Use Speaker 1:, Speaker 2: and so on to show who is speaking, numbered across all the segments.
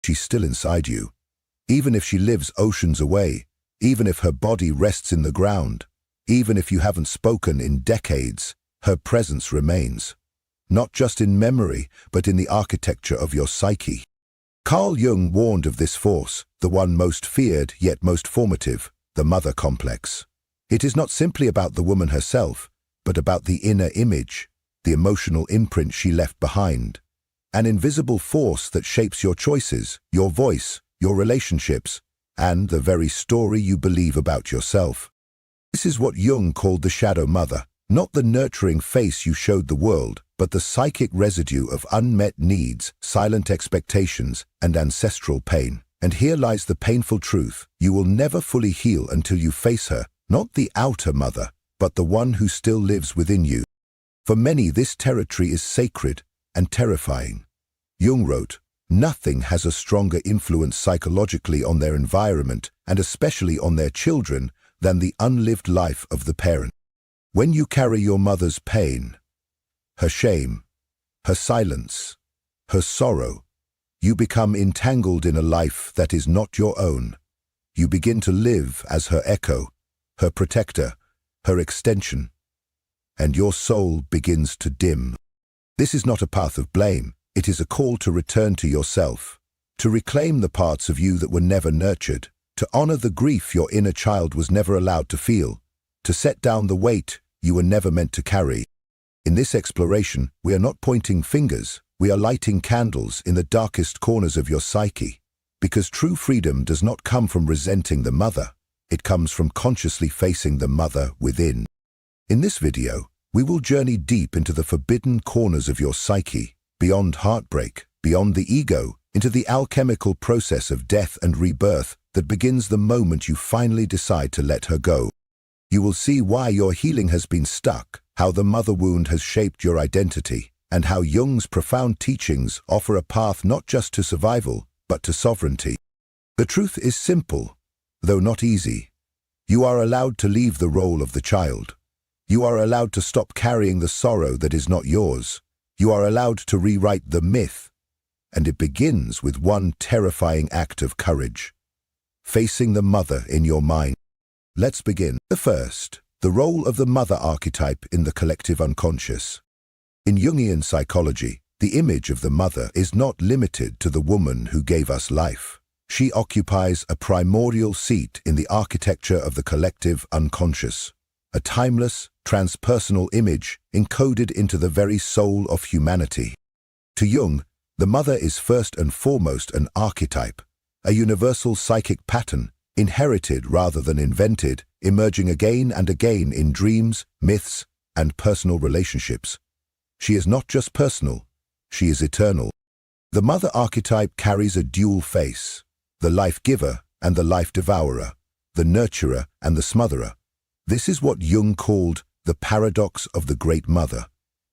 Speaker 1: she's still inside you. Even if she lives oceans away, even if her body rests in the ground, even if you haven't spoken in decades, her presence remains. Not just in memory, but in the architecture of your psyche. Carl Jung warned of this force, the one most feared yet most formative, the mother complex. It is not simply about the woman herself, but about the inner image, the emotional imprint she left behind. An invisible force that shapes your choices, your voice, your relationships, and the very story you believe about yourself. This is what Jung called the shadow mother, not the nurturing face you showed the world, but the psychic residue of unmet needs, silent expectations, and ancestral pain. And here lies the painful truth: you will never fully heal until you face her, not the outer mother, but the one who still lives within you. For many, this territory is sacred and terrifying. Jung wrote, "Nothing has a stronger influence psychologically on their environment, and especially on their children, than the unlived life of the parent." When you carry your mother's pain, her shame, her silence, her sorrow, you become entangled in a life that is not your own. You begin to live as her echo, her protector, her extension, and your soul begins to dim. This is not a path of blame. It is a call to return to yourself, to reclaim the parts of you that were never nurtured, to honor the grief your inner child was never allowed to feel, to set down the weight you were never meant to carry. In this exploration, we are not pointing fingers, we are lighting candles in the darkest corners of your psyche, because true freedom does not come from resenting the mother, it comes from consciously facing the mother within. In this video, we will journey deep into the forbidden corners of your psyche, beyond heartbreak, beyond the ego, into the alchemical process of death and rebirth that begins the moment you finally decide to let her go. You will see why your healing has been stuck, how the mother wound has shaped your identity, and how Jung's profound teachings offer a path not just to survival, but to sovereignty. The truth is simple, though not easy. You are allowed to leave the role of the child. You are allowed to stop carrying the sorrow that is not yours. You are allowed to rewrite the myth. And it begins with one terrifying act of courage: facing the mother in your mind. Let's begin. The first, the role of the mother archetype in the collective unconscious. In Jungian psychology, the image of the mother is not limited to the woman who gave us life. She occupies a primordial seat in the architecture of the collective unconscious, a timeless, transpersonal image encoded into the very soul of humanity. To Jung, the mother is first and foremost an archetype, a universal psychic pattern, inherited rather than invented, emerging again and again in dreams, myths, and personal relationships. She is not just personal, she is eternal. The mother archetype carries a dual face: the life-giver and the life-devourer, the nurturer and the smotherer. This is what Jung called the paradox of the Great Mother.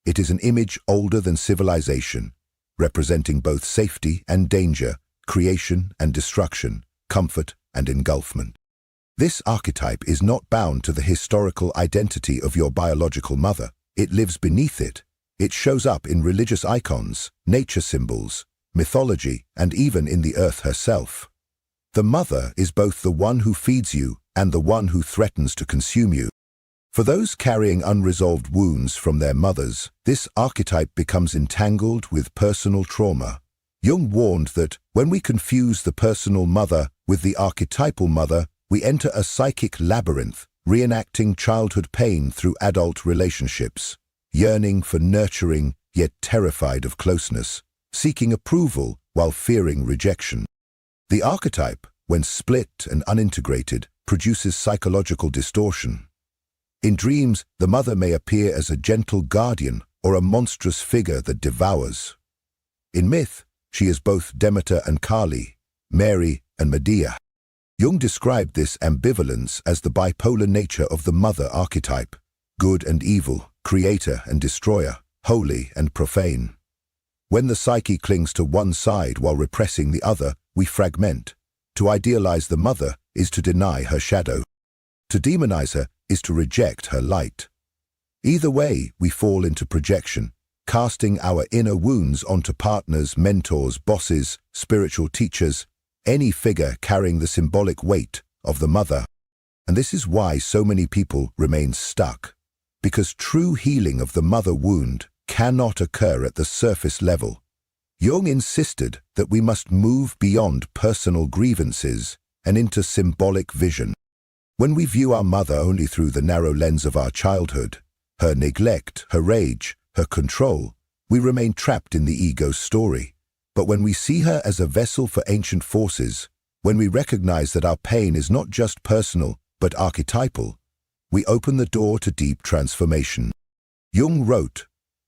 Speaker 1: It is an image older than civilization, representing both safety and danger, creation and destruction, comfort and engulfment. This archetype is not bound to the historical identity of your biological mother. It lives beneath it. It shows up in religious icons, nature symbols, mythology, and even in the earth herself. The mother is both the one who feeds you and the one who threatens to consume you. For those carrying unresolved wounds from their mothers, this archetype becomes entangled with personal trauma. Jung warned that when we confuse the personal mother with the archetypal mother, we enter a psychic labyrinth, reenacting childhood pain through adult relationships, yearning for nurturing yet terrified of closeness, seeking approval while fearing rejection. The archetype, when split and unintegrated, produces psychological distortion. In dreams, the mother may appear as a gentle guardian or a monstrous figure that devours. In myth, she is both Demeter and Kali, Mary and Medea. Jung described this ambivalence as the bipolar nature of the mother archetype: good and evil, creator and destroyer, holy and profane. When the psyche clings to one side while repressing the other, we fragment. To idealize the mother is to deny her shadow. To demonize her is to reject her light. Either way, we fall into projection, casting our inner wounds onto partners, mentors, bosses, spiritual teachers, any figure carrying the symbolic weight of the mother. And this is why so many people remain stuck, because true healing of the mother wound cannot occur at the surface level. Jung insisted that we must move beyond personal grievances and into symbolic vision. When we view our mother only through the narrow lens of our childhood, her neglect, her rage, her control, we remain trapped in the ego's story. But when we see her as a vessel for ancient forces, when we recognize that our pain is not just personal but archetypal, we open the door to deep transformation. Jung wrote,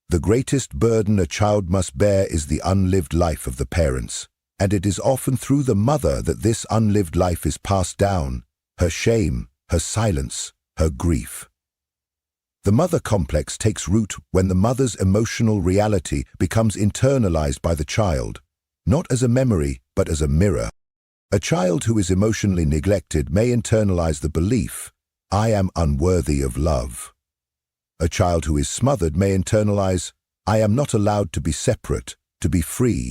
Speaker 1: "The greatest burden a child must bear is the unlived life of the parents, and it is often through the mother that this unlived life is passed down, her shame, her silence, her grief." The mother complex takes root when the mother's emotional reality becomes internalized by the child, not as a memory but as a mirror. A child who is emotionally neglected may internalize the belief, "I am unworthy of love." A child who is smothered may internalize, "I am not allowed to be separate, to be free."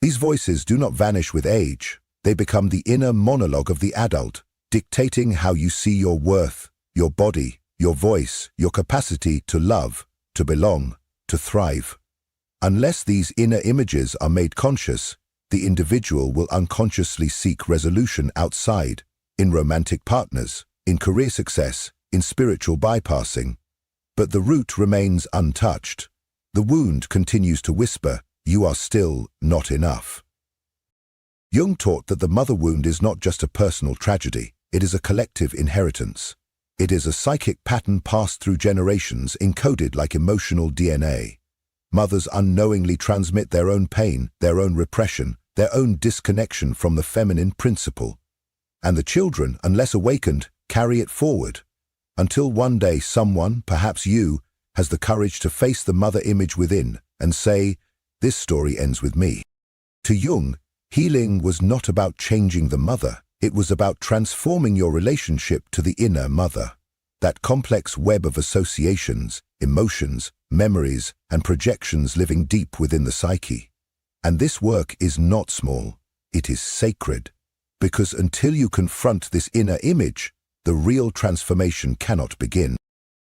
Speaker 1: These voices do not vanish with age. They become the inner monologue of the adult, dictating how you see your worth, your body, your voice, your capacity to love, to belong, to thrive. Unless these inner images are made conscious, the individual will unconsciously seek resolution outside, in romantic partners, in career success, in spiritual bypassing. But the root remains untouched. The wound continues to whisper, "You are still not enough." Jung taught that the mother wound is not just a personal tragedy, it is a collective inheritance. It is a psychic pattern passed through generations, encoded like emotional DNA. Mothers unknowingly transmit their own pain, their own repression, their own disconnection from the feminine principle. And the children, unless awakened, carry it forward, until one day someone, perhaps you, has the courage to face the mother image within and say, "This story ends with me." To Jung, healing was not about changing the mother, it was about transforming your relationship to the inner mother. That complex web of associations, emotions, memories, and projections living deep within the psyche. And this work is not small, it is sacred, because until you confront this inner image, the real transformation cannot begin.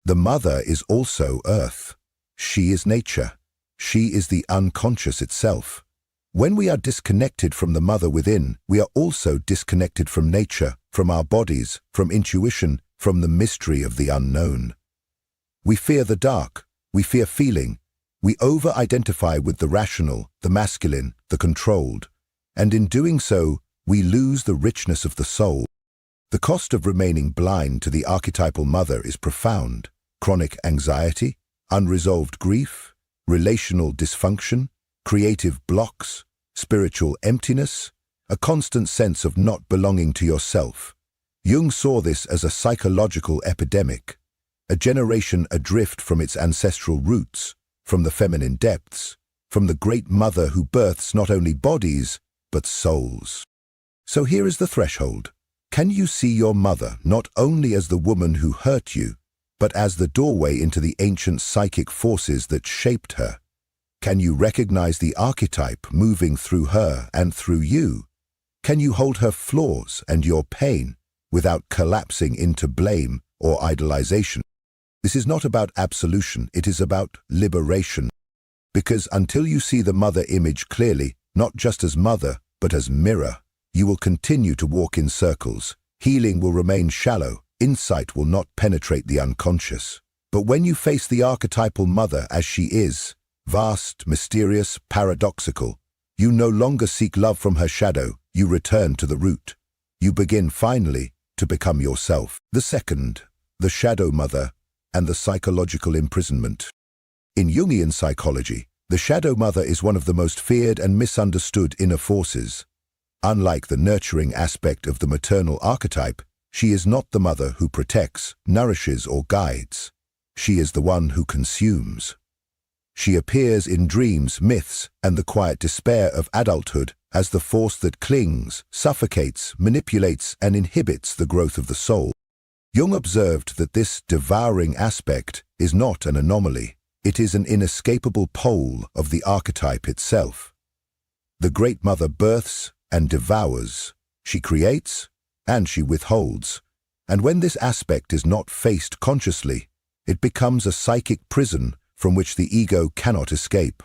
Speaker 1: The mother is also earth. She is nature. She is the unconscious itself. When we are disconnected from the mother within, we are also disconnected from nature, from our bodies, from intuition, from the mystery of the unknown. We fear the dark, we fear feeling, we over-identify with the rational, the masculine, the controlled, and in doing so, we lose the richness of the soul. The cost of remaining blind to the archetypal mother is profound: chronic anxiety, unresolved grief, relational dysfunction, creative blocks, spiritual emptiness, a constant sense of not belonging to yourself. Jung saw this as a psychological epidemic, a generation adrift from its ancestral roots, from the feminine depths, from the great mother who births not only bodies, but souls. So here is the threshold. Can you see your mother not only as the woman who hurt you, but as the doorway into the ancient psychic forces that shaped her? Can you recognize the archetype moving through her and through you? Can you hold her flaws and your pain without collapsing into blame or idolization? This is not about absolution, it is about liberation. Because until you see the mother image clearly, not just as mother, but as mirror, you will continue to walk in circles. Healing will remain shallow, insight will not penetrate the unconscious. But when you face the archetypal mother as she is, vast, mysterious, paradoxical, you no longer seek love from her shadow, you return to the root. You begin finally to become yourself. The second, the shadow mother and the psychological imprisonment. In Jungian psychology, the shadow mother is one of the most feared and misunderstood inner forces. Unlike the nurturing aspect of the maternal archetype, she is not the mother who protects, nourishes, or guides. She is the one who consumes. She appears in dreams, myths, and the quiet despair of adulthood as the force that clings, suffocates, manipulates, and inhibits the growth of the soul. Jung observed that this devouring aspect is not an anomaly. It is an inescapable pole of the archetype itself. The Great Mother births and devours. She creates and she withholds. And when this aspect is not faced consciously, it becomes a psychic prison from which the ego cannot escape.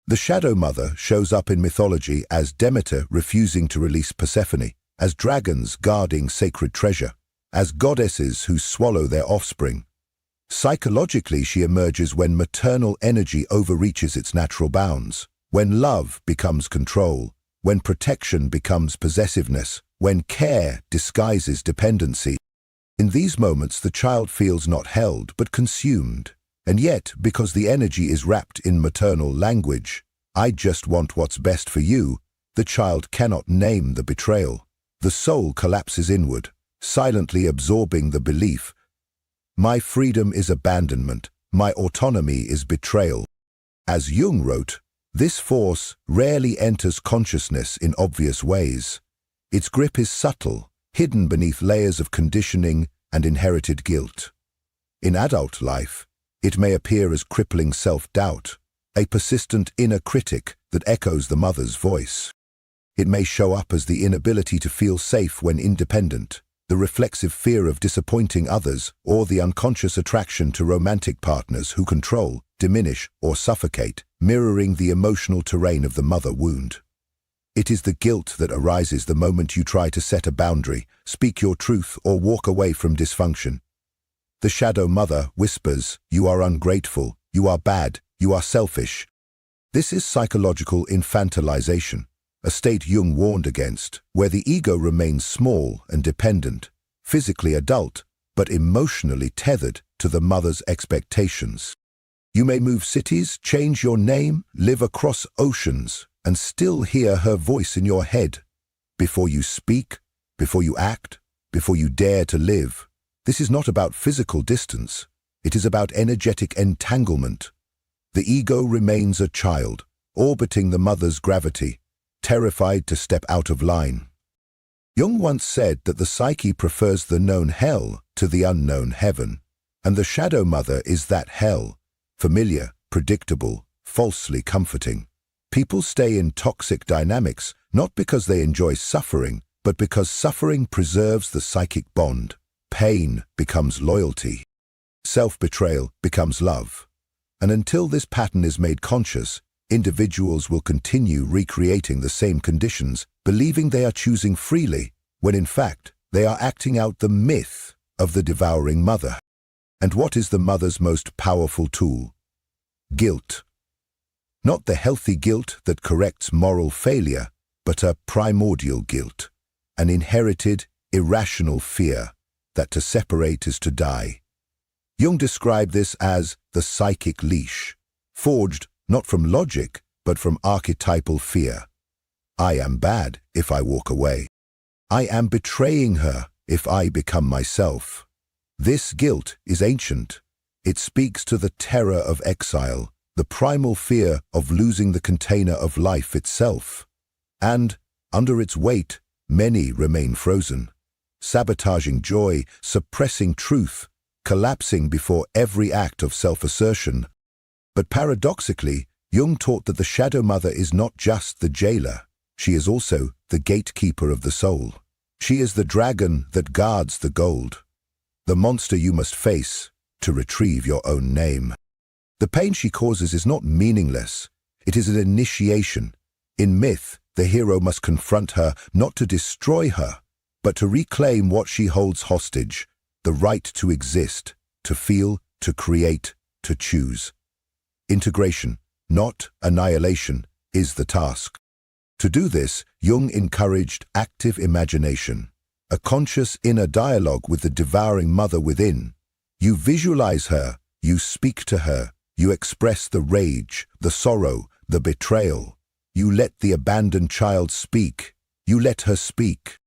Speaker 1: The Shadow Mother shows up in mythology as Demeter refusing to release Persephone, as dragons guarding sacred treasure, as goddesses who swallow their offspring. Psychologically, she emerges when maternal energy overreaches its natural bounds, when love becomes control, when protection becomes possessiveness, when care disguises dependency. In these moments, the child feels not held but consumed. And yet, because the energy is wrapped in maternal language, "I just want what's best for you," the child cannot name the betrayal. The soul collapses inward, silently absorbing the belief, "My freedom is abandonment, my autonomy is betrayal." As Jung wrote, this force rarely enters consciousness in obvious ways. Its grip is subtle, hidden beneath layers of conditioning and inherited guilt. In adult life, it may appear as crippling self-doubt, a persistent inner critic that echoes the mother's voice. It may show up as the inability to feel safe when independent, the reflexive fear of disappointing others, or the unconscious attraction to romantic partners who control, diminish, or suffocate, mirroring the emotional terrain of the mother wound. It is the guilt that arises the moment you try to set a boundary, speak your truth, or walk away from dysfunction. The Shadow Mother whispers, "You are ungrateful, you are bad, you are selfish." This is psychological infantilization, a state Jung warned against, where the ego remains small and dependent, physically adult, but emotionally tethered to the mother's expectations. You may move cities, change your name, live across oceans, and still hear her voice in your head. Before you speak, before you act, before you dare to live. This is not about physical distance. It is about energetic entanglement. The ego remains a child, orbiting the mother's gravity, terrified to step out of line. Jung once said that the psyche prefers the known hell to the unknown heaven, and the Shadow Mother is that hell, familiar, predictable, falsely comforting. People stay in toxic dynamics not because they enjoy suffering, but because suffering preserves the psychic bond. Pain becomes loyalty. Self-betrayal becomes love. And until this pattern is made conscious, individuals will continue recreating the same conditions, believing they are choosing freely, when in fact they are acting out the myth of the devouring mother. And what is the mother's most powerful tool? Guilt. Not the healthy guilt that corrects moral failure, but a primordial guilt, an inherited, irrational fear that to separate is to die. Jung described this as the psychic leash, forged not from logic, but from archetypal fear. I am bad if I walk away. I am betraying her if I become myself. This guilt is ancient. It speaks to the terror of exile, the primal fear of losing the container of life itself. And, under its weight, many remain frozen, sabotaging joy, suppressing truth, collapsing before every act of self-assertion. But paradoxically, Jung taught that the Shadow Mother is not just the jailer. She is also the gatekeeper of the soul. She is the dragon that guards the gold, the monster you must face to retrieve your own name. The pain she causes is not meaningless. It is an initiation. In myth, the hero must confront her not to destroy her, but to reclaim what she holds hostage, the right to exist, to feel, to create, to choose. Integration, not annihilation, is the task. To do this, Jung encouraged active imagination, a conscious inner dialogue with the devouring mother within. You visualize her, you speak to her, you express the rage, the sorrow, the betrayal. You let the abandoned child speak, you let her speak.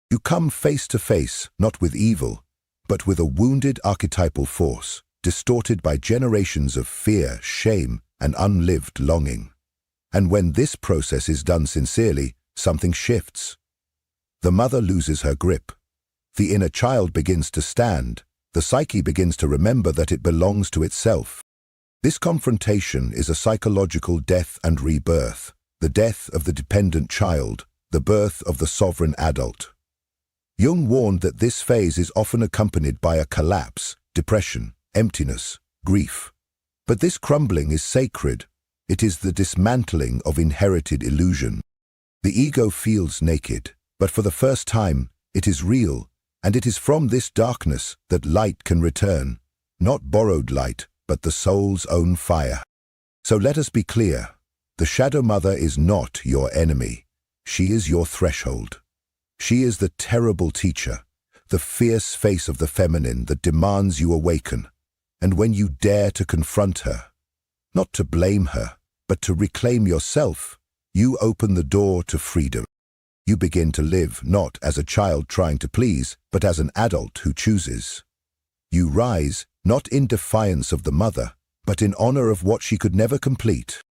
Speaker 1: You come face to face, not with evil, but with a wounded archetypal force, distorted by generations of fear, shame, and unlived longing. And when this process is done sincerely, something shifts. The mother loses her grip. The inner child begins to stand. The psyche begins to remember that it belongs to itself. This confrontation is a psychological death and rebirth, the death of the dependent child, the birth of the sovereign adult. Jung warned that this phase is often accompanied by a collapse, depression, emptiness, grief. But this crumbling is sacred. It is the dismantling of inherited illusion. The ego feels naked, but for the first time, it is real, and it is from this darkness that light can return, not borrowed light, but the soul's own fire. So let us be clear, the shadow mother is not your enemy. She is your threshold. She is the terrible teacher, the fierce face of the feminine that demands you awaken. And when you dare to confront her, not to blame her, but to reclaim yourself, you open the door to freedom. You begin to live not as a child trying to please, but as an adult who chooses. You rise, not in defiance of the mother, but in honor of what she could never complete.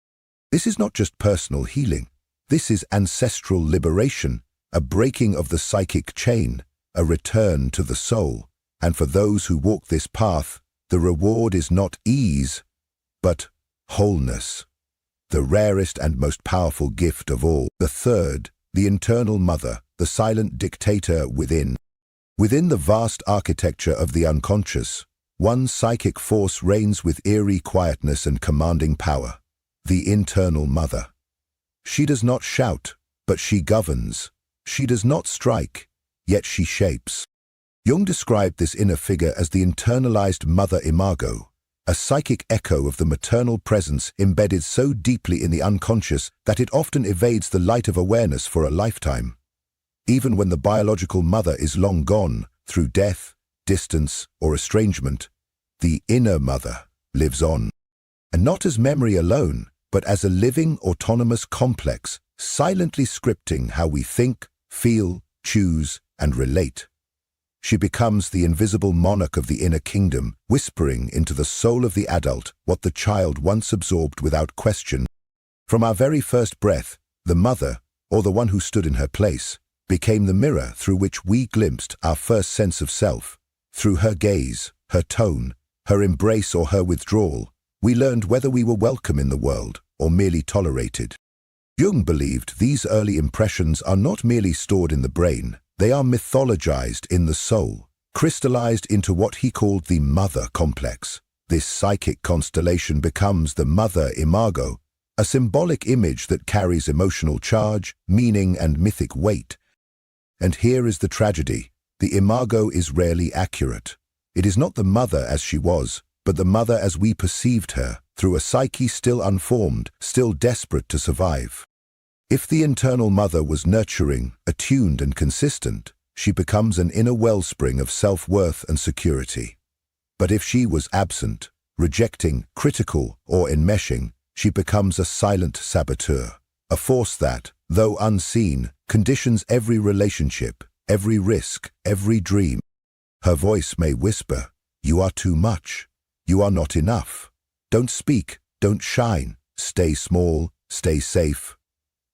Speaker 1: This is not just personal healing. This is ancestral liberation, a breaking of the psychic chain, a return to the soul. And for those who walk this path, the reward is not ease, but wholeness. The rarest and most powerful gift of all. The third, the internal mother, the silent dictator within. Within the vast architecture of the unconscious, one psychic force reigns with eerie quietness and commanding power, the internal mother. She does not shout, but she governs. She does not strike, yet she shapes. Jung described this inner figure as the internalized mother imago, a psychic echo of the maternal presence embedded so deeply in the unconscious that it often evades the light of awareness for a lifetime. Even when the biological mother is long gone, through death, distance, or estrangement, the inner mother lives on. And not as memory alone, but as a living, autonomous complex, silently scripting how we think, feel, choose, and relate. She becomes the invisible monarch of the inner kingdom, whispering into the soul of the adult what the child once absorbed without question. From our very first breath, the mother, or the one who stood in her place, became the mirror through which we glimpsed our first sense of self. Through her gaze, her tone, her embrace or her withdrawal, we learned whether we were welcome in the world or merely tolerated. Jung believed these early impressions are not merely stored in the brain, they are mythologized in the soul, crystallized into what he called the mother complex. This psychic constellation becomes the mother imago, a symbolic image that carries emotional charge, meaning, and mythic weight. And here is the tragedy. The imago is rarely accurate. It is not the mother as she was, but the mother as we perceived her, through a psyche still unformed, still desperate to survive. If the internal mother was nurturing, attuned, and consistent, she becomes an inner wellspring of self-worth and security. But if she was absent, rejecting, critical, or enmeshing, she becomes a silent saboteur, a force that, though unseen, conditions every relationship, every risk, every dream. Her voice may whisper, "You are too much. You are not enough. Don't speak, don't shine, stay small, stay safe."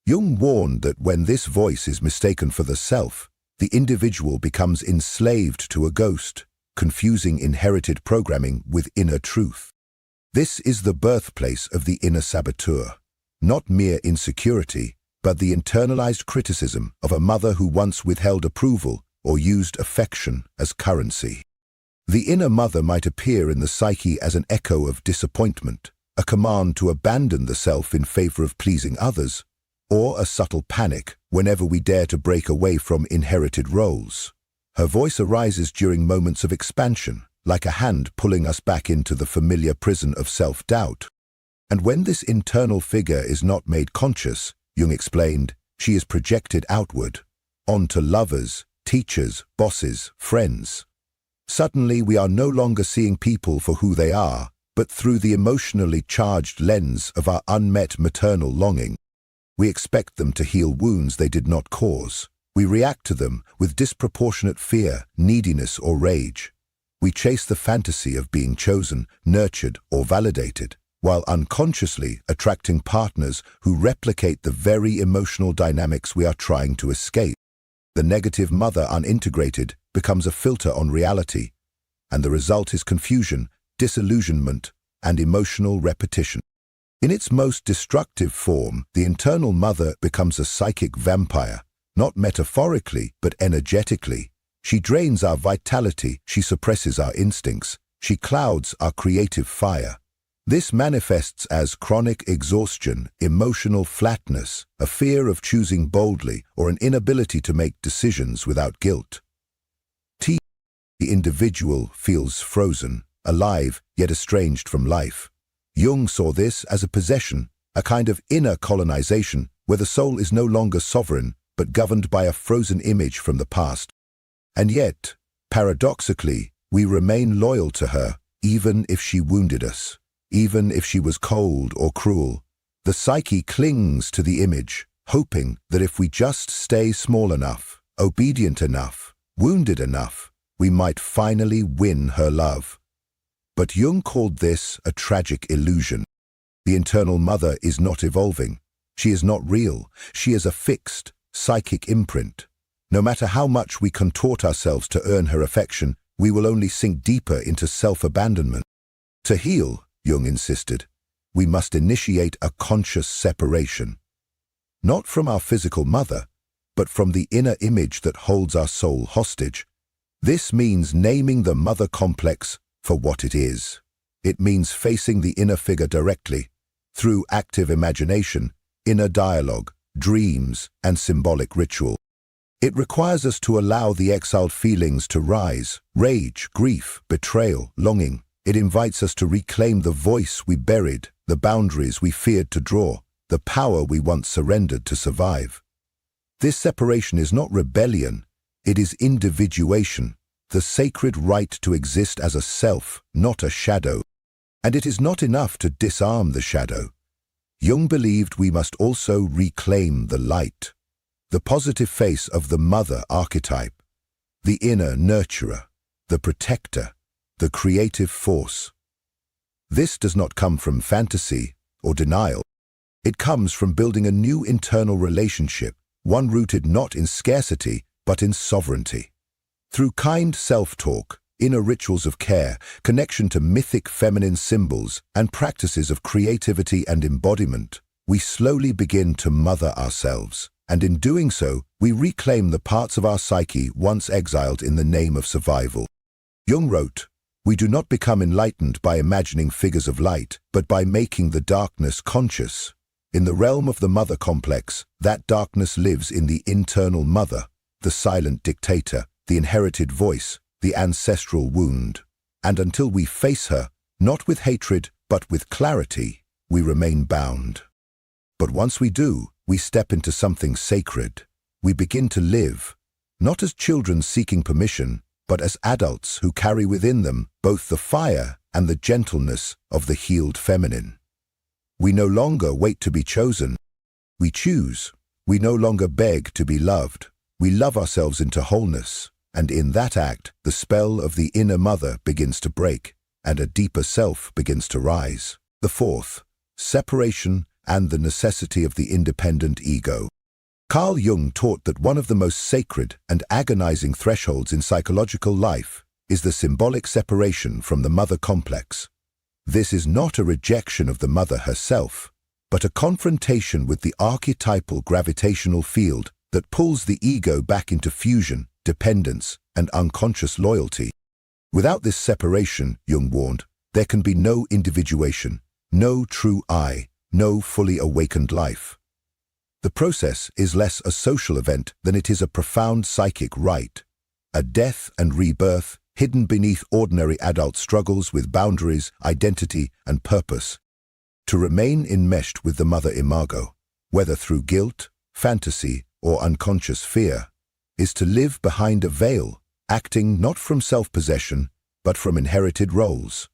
Speaker 1: Jung warned that when this voice is mistaken for the self, the individual becomes enslaved to a ghost, confusing inherited programming with inner truth. This is the birthplace of the inner saboteur, not mere insecurity, but the internalized criticism of a mother who once withheld approval or used affection as currency. The inner mother might appear in the psyche as an echo of disappointment, a command to abandon the self in favor of pleasing others, or a subtle panic whenever we dare to break away from inherited roles. Her voice arises during moments of expansion, like a hand pulling us back into the familiar prison of self-doubt. And when this internal figure is not made conscious, Jung explained, she is projected outward, onto lovers, teachers, bosses, friends. Suddenly we are no longer seeing people for who they are, but through the emotionally charged lens of our unmet maternal longing. We expect them to heal wounds they did not cause. We react to them with disproportionate fear, neediness, or rage. We chase the fantasy of being chosen, nurtured, or validated, while unconsciously attracting partners who replicate the very emotional dynamics we are trying to escape. The negative mother unintegrated becomes a filter on reality, and the result is confusion, disillusionment, and emotional repetition. In its most destructive form, the internal mother becomes a psychic vampire, not metaphorically but energetically. She drains our vitality, she suppresses our instincts, she clouds our creative fire. This manifests as chronic exhaustion, emotional flatness, a fear of choosing boldly, or an inability to make decisions without guilt. The individual feels frozen, alive, yet estranged from life. Jung saw this as a possession, a kind of inner colonization, where the soul is no longer sovereign, but governed by a frozen image from the past. And yet, paradoxically, we remain loyal to her, even if she wounded us. Even if she was cold or cruel, the psyche clings to the image, hoping that if we just stay small enough, obedient enough, wounded enough, we might finally win her love. But Jung called this a tragic illusion. The internal mother is not evolving. She is not real. She is a fixed, psychic imprint. No matter how much we contort ourselves to earn her affection, we will only sink deeper into self-abandonment. To heal, Jung insisted, we must initiate a conscious separation. Not from our physical mother, but from the inner image that holds our soul hostage. This means naming the mother complex for what it is. It means facing the inner figure directly, through active imagination, inner dialogue, dreams, and symbolic ritual. It requires us to allow the exiled feelings to rise: rage, grief, betrayal, longing. It invites us to reclaim the voice we buried, the boundaries we feared to draw, the power we once surrendered to survive. This separation is not rebellion, it is individuation, the sacred right to exist as a self, not a shadow. And it is not enough to disarm the shadow. Jung believed we must also reclaim the light, the positive face of the mother archetype, the inner nurturer, the protector, the creative force. This does not come from fantasy or denial. It comes from building a new internal relationship, one rooted not in scarcity, but in sovereignty. Through kind self-talk, inner rituals of care, connection to mythic feminine symbols, and practices of creativity and embodiment, we slowly begin to mother ourselves, and in doing so, we reclaim the parts of our psyche once exiled in the name of survival. Jung wrote, "We do not become enlightened by imagining figures of light, but by making the darkness conscious. In the realm of the mother complex, that darkness lives in the internal mother, the silent dictator, the inherited voice, the ancestral wound. And until we face her, not with hatred, but with clarity, we remain bound. But once we do, we step into something sacred. We begin to live, not as children seeking permission, but as adults who carry within them both the fire and the gentleness of the healed feminine. We no longer wait to be chosen. We choose. We no longer beg to be loved. We love ourselves into wholeness, and in that act, the spell of the inner mother begins to break, and a deeper self begins to rise. The fourth, separation and the necessity of the independent ego. Carl Jung taught that one of the most sacred and agonizing thresholds in psychological life is the symbolic separation from the mother complex. This is not a rejection of the mother herself, but a confrontation with the archetypal gravitational field that pulls the ego back into fusion, dependence, and unconscious loyalty. Without this separation, Jung warned, there can be no individuation, no true I, no fully awakened life. The process is less a social event than it is a profound psychic rite, a death and rebirth hidden beneath ordinary adult struggles with boundaries, identity, and purpose. To remain enmeshed with the mother imago, whether through guilt, fantasy, or unconscious fear, is to live behind a veil, acting not from self-possession, but from inherited roles.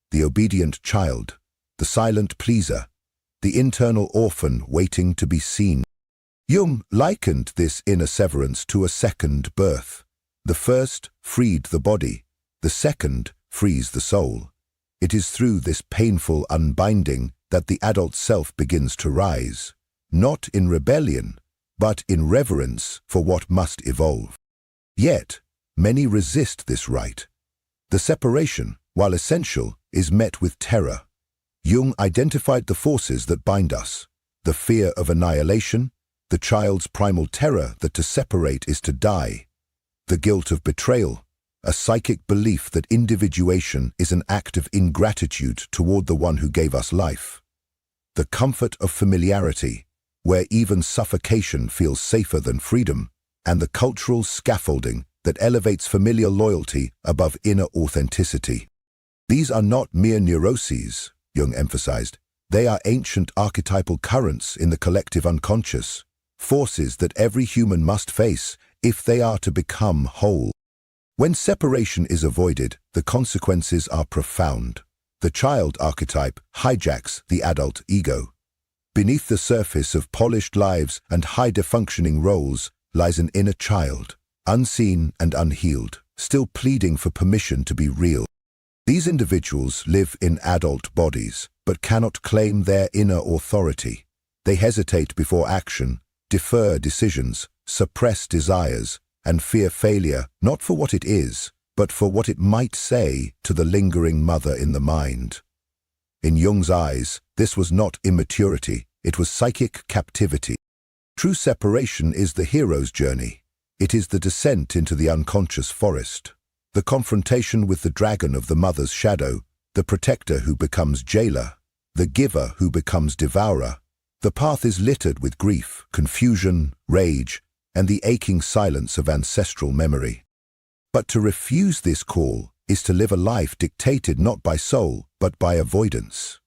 Speaker 1: The obedient child, the silent pleaser, the internal orphan waiting to be seen. Jung likened this inner severance to a second birth. The first freed the body, the second frees the soul. It is through this painful unbinding that the adult self begins to rise, not in rebellion, but in reverence for what must evolve. Yet, many resist this rite. The separation, while essential, is met with terror, Jung identified the forces that bind us: the fear of annihilation, the child's primal terror that to separate is to die, the guilt of betrayal, a psychic belief that individuation is an act of ingratitude toward the one who gave us life, the comfort of familiarity, where even suffocation feels safer than freedom, and the cultural scaffolding that elevates familial loyalty above inner authenticity. These are not mere neuroses, Jung emphasized. They are ancient archetypal currents in the collective unconscious, forces that every human must face if they are to become whole. When separation is avoided, the consequences are profound. The child archetype hijacks the adult ego. Beneath the surface of polished lives and high-functioning roles lies an inner child, unseen and unhealed, still pleading for permission to be real. These individuals live in adult bodies, but cannot claim their inner authority. They hesitate before action, defer decisions, suppress desires, and fear failure not for what it is, but for what it might say to the lingering mother in the mind. In Jung's eyes, this was not immaturity, it was psychic captivity. True separation is the hero's journey. It is the descent into the unconscious forest, the confrontation with the dragon of the mother's shadow, the protector who becomes jailer, the giver who becomes devourer. The path is littered with grief, confusion, rage, and the aching silence of ancestral memory. But to refuse this call is to live a life dictated not by soul, but by avoidance.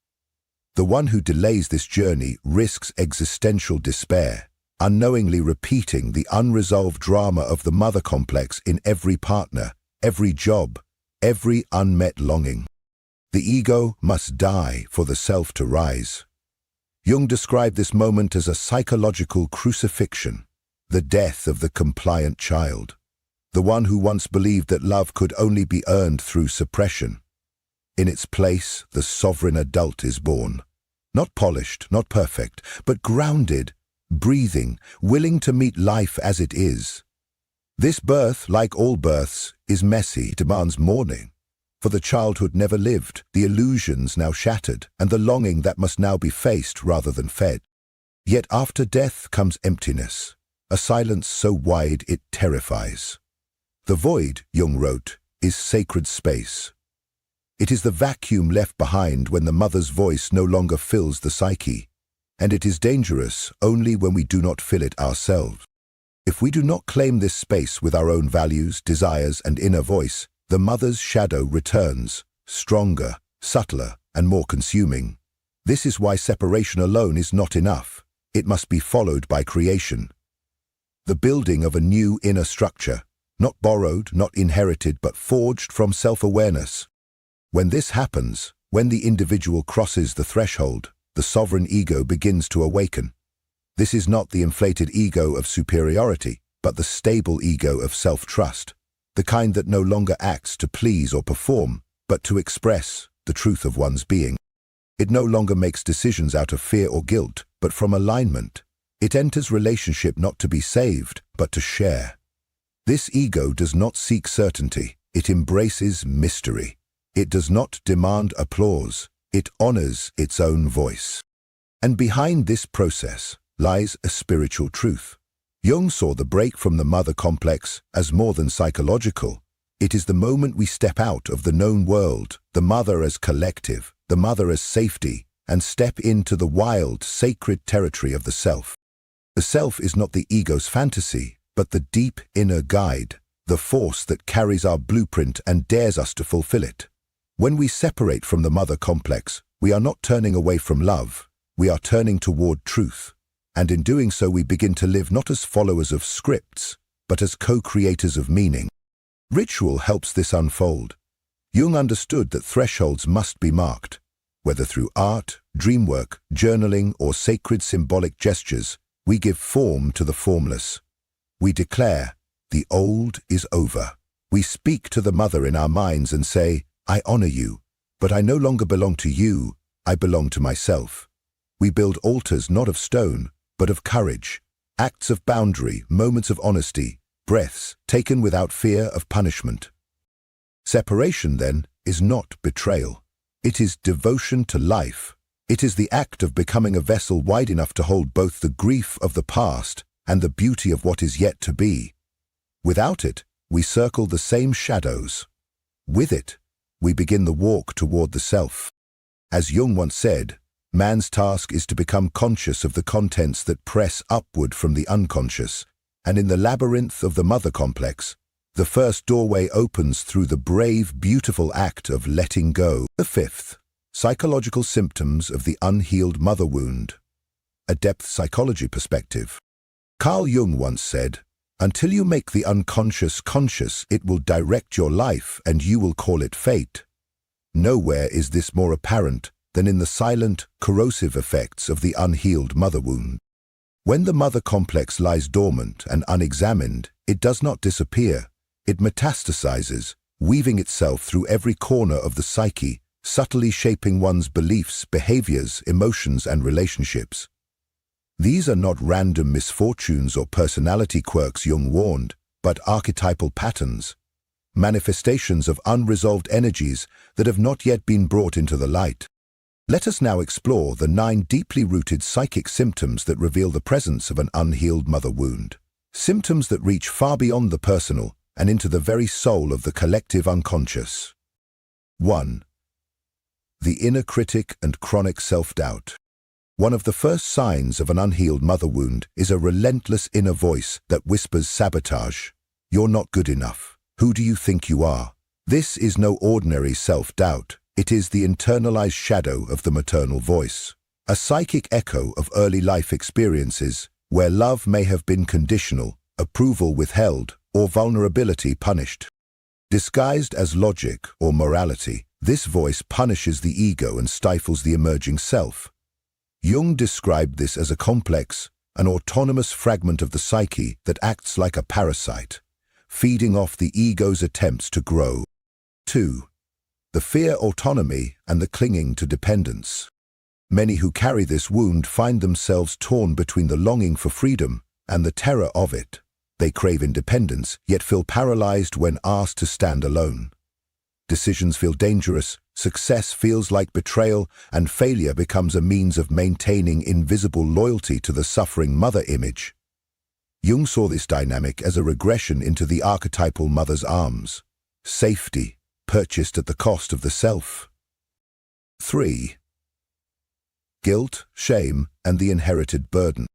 Speaker 1: The one who delays this journey risks existential despair, unknowingly repeating the unresolved drama of the mother complex in every partner, every job, every unmet longing. The ego must die for the self to rise. Jung described this moment as a psychological crucifixion, the death of the compliant child, the one who once believed that love could only be earned through suppression. In its place, the sovereign adult is born, not polished, not perfect, but grounded, breathing, willing to meet life as it is. This birth, like all births, is messy, demands mourning. For the childhood never lived, the illusions now shattered, and the longing that must now be faced rather than fed. Yet after death comes emptiness, a silence so wide it terrifies. The void, Jung wrote, is sacred space. It is the vacuum left behind when the mother's voice no longer fills the psyche, and it is dangerous only when we do not fill it ourselves. If we do not claim this space with our own values, desires, and inner voice, the mother's shadow returns, stronger, subtler, and more consuming. This is why separation alone is not enough. It must be followed by creation. The building of a new inner structure, not borrowed, not inherited, but forged from self-awareness. When this happens, when the individual crosses the threshold, the sovereign ego begins to awaken. This is not the inflated ego of superiority, but the stable ego of self-trust, the kind that no longer acts to please or perform, but to express the truth of one's being. It no longer makes decisions out of fear or guilt, but from alignment. It enters relationship not to be saved, but to share. This ego does not seek certainty, it embraces mystery. It does not demand applause, it honors its own voice. And behind this process lies a spiritual truth. Jung saw the break from the mother complex as more than psychological. It is the moment we step out of the known world, the mother as collective, the mother as safety, and step into the wild, sacred territory of the self. The self is not the ego's fantasy, but the deep inner guide, the force that carries our blueprint and dares us to fulfill it. When we separate from the mother complex, we are not turning away from love, we are turning toward truth. And in doing so we begin to live not as followers of scripts, but as co-creators of meaning. Ritual helps this unfold. Jung understood that thresholds must be marked. Whether through art, dreamwork, journaling, or sacred symbolic gestures, we give form to the formless. We declare, the old is over. We speak to the mother in our minds and say, I honor you, but I no longer belong to you, I belong to myself. We build altars not of stone, but of courage, acts of boundary, moments of honesty, breaths taken without fear of punishment. Separation, then, is not betrayal. It is devotion to life. It is the act of becoming a vessel wide enough to hold both the grief of the past and the beauty of what is yet to be. Without it, we circle the same shadows. With it, we begin the walk toward the self. As Jung once said, man's task is to become conscious of the contents that press upward from the unconscious, and in the labyrinth of the mother complex, the first doorway opens through the brave, beautiful act of letting go. The fifth, psychological symptoms of the unhealed mother wound. A depth psychology perspective. Carl Jung once said, "Until you make the unconscious conscious, it will direct your life and you will call it fate." Nowhere is this more apparent than in the silent, corrosive effects of the unhealed mother wound. When the mother complex lies dormant and unexamined, it does not disappear. It metastasizes, weaving itself through every corner of the psyche, subtly shaping one's beliefs, behaviors, emotions, and relationships. These are not random misfortunes or personality quirks, Jung warned, but archetypal patterns, manifestations of unresolved energies that have not yet been brought into the light. Let us now explore the 9 deeply rooted psychic symptoms that reveal the presence of an unhealed mother wound. Symptoms that reach far beyond the personal and into the very soul of the collective unconscious. 1. The inner critic and chronic self-doubt. One of the first signs of an unhealed mother wound is a relentless inner voice that whispers sabotage. You're not good enough. Who do you think you are? This is no ordinary self-doubt. It is the internalized shadow of the maternal voice, a psychic echo of early life experiences where love may have been conditional, approval withheld, or vulnerability punished. Disguised as logic or morality, this voice punishes the ego and stifles the emerging self. Jung described this as a complex, an autonomous fragment of the psyche that acts like a parasite, feeding off the ego's attempts to grow. 2. The fear autonomy and the clinging to dependence. Many who carry this wound find themselves torn between the longing for freedom and the terror of it. They crave independence, yet feel paralyzed when asked to stand alone. Decisions feel dangerous, success feels like betrayal, and failure becomes a means of maintaining invisible loyalty to the suffering mother image. Jung saw this dynamic as a regression into the archetypal mother's arms. Safety, purchased at the cost of the self. 3. Guilt, shame, and the inherited burden.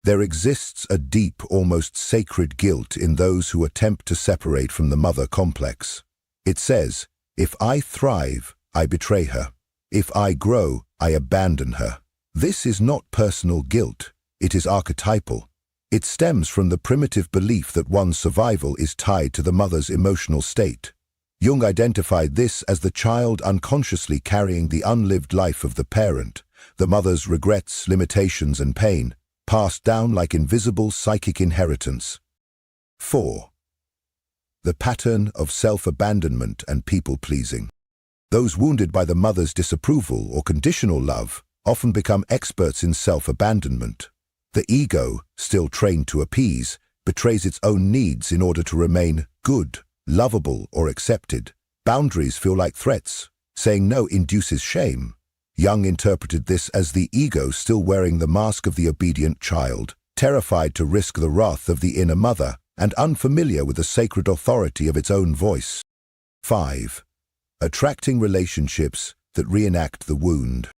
Speaker 1: There exists a deep, almost sacred guilt in those who attempt to separate from the mother complex. It says, "If I thrive, I betray her. If I grow, I abandon her." This is not personal guilt, it is archetypal. It stems from the primitive belief that one's survival is tied to the mother's emotional state. Jung identified this as the child unconsciously carrying the unlived life of the parent, the mother's regrets, limitations, and pain, passed down like invisible psychic inheritance. 4. The pattern of self-abandonment and people-pleasing. Those wounded by the mother's disapproval or conditional love often become experts in self-abandonment. The ego, still trained to appease, betrays its own needs in order to remain good, lovable, or accepted. Boundaries feel like threats. Saying no induces shame. Jung interpreted this as the ego still wearing the mask of the obedient child, terrified to risk the wrath of the inner mother, and unfamiliar with the sacred authority of its own voice. 5. Attracting relationships that reenact the wound.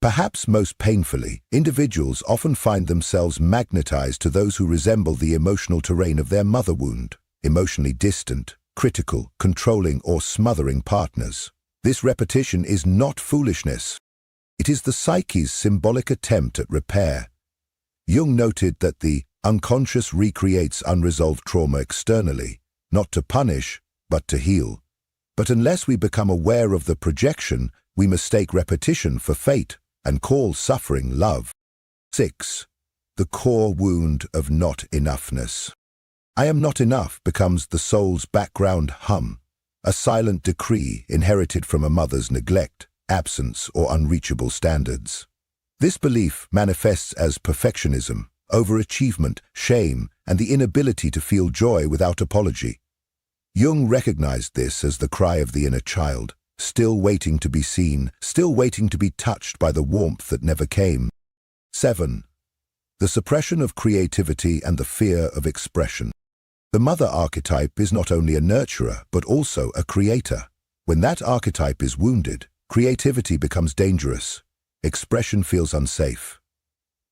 Speaker 1: Perhaps most painfully, individuals often find themselves magnetized to those who resemble the emotional terrain of their mother wound, emotionally distant, critical, controlling, or smothering partners. This repetition is not foolishness. It is the psyche's symbolic attempt at repair. Jung noted that the unconscious recreates unresolved trauma externally, not to punish, but to heal. But unless we become aware of the projection, we mistake repetition for fate and call suffering love. 6. The core wound of not enoughness. I am not enough becomes the soul's background hum, a silent decree inherited from a mother's neglect, absence, or unreachable standards. This belief manifests as perfectionism, overachievement, shame, and the inability to feel joy without apology. Jung recognized this as the cry of the inner child, still waiting to be seen, still waiting to be touched by the warmth that never came. 7. The suppression of creativity and the fear of expression. The mother archetype is not only a nurturer, but also a creator. When that archetype is wounded, creativity becomes dangerous. Expression feels unsafe.